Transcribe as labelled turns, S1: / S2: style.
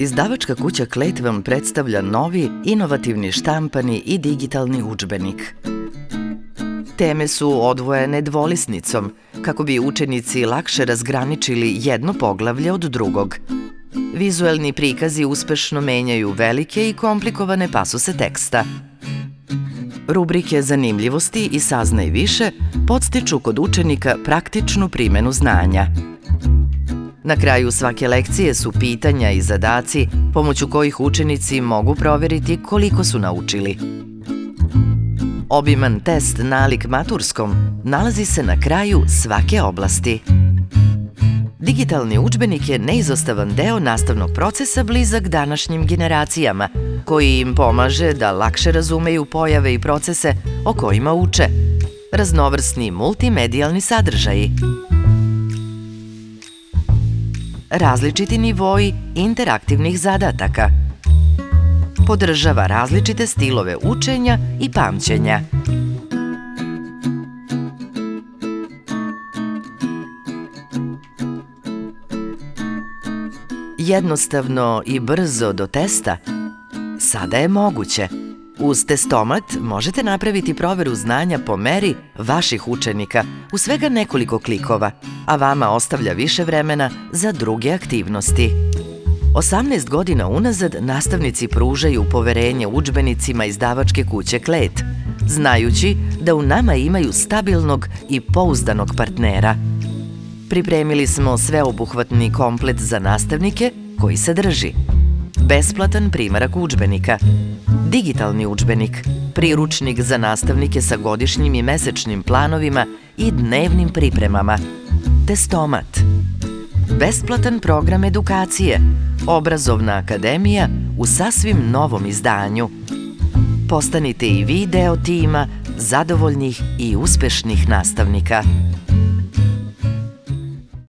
S1: Izdavačka kuća Klet vam predstavlja novi, inovativni štampani i digitalni udžbenik. Teme su odvojene dvolisnicom, kako bi učenici lakše razgraničili jedno poglavlje od drugog. Vizuelni prikazi uspešno menjaju velike i komplikovane pasuse teksta. Rubrike zanimljivosti i saznaj više podstiču kod učenika praktičnu primenu znanja. Na kraju svake lekcije su pitanja i zadaci pomoću kojih učenici mogu proveriti koliko su naučili. Obiman test nalik maturskom nalazi se na kraju svake oblasti. Digitalni udžbenik je neizostavan deo nastavnog procesa blizak današnjim generacijama, koji im pomaže da lakše razumeju pojave i procese o kojima uče. Raznovrsni multimedijalni sadržaji. Različiti nivoji interaktivnih zadataka. Podržava različite stilove učenja i pamćenja. Jednostavno i brzo do testa? Sada je moguće. Uz testomat možete napraviti proveru znanja po meri vaših učenika u svega nekoliko klikova, a vama ostavlja više vremena za druge aktivnosti. 18 godina unazad nastavnici pružaju poverenje udžbenicima izdavačke kuće Klet, znajući da u nama imaju stabilnog i pouzdanog partnera. Pripremili smo sveobuhvatni komplet za nastavnike koji sadrži besplatan primerak udžbenika, digitalni udžbenik, priručnik za nastavnike sa godišnjim i mesečnim planovima i dnevnim pripremama, testomat, besplatan program edukacije, obrazovna akademija u sasvim novom izdanju. Postanite i vi deo tima zadovoljnih i uspešnih nastavnika.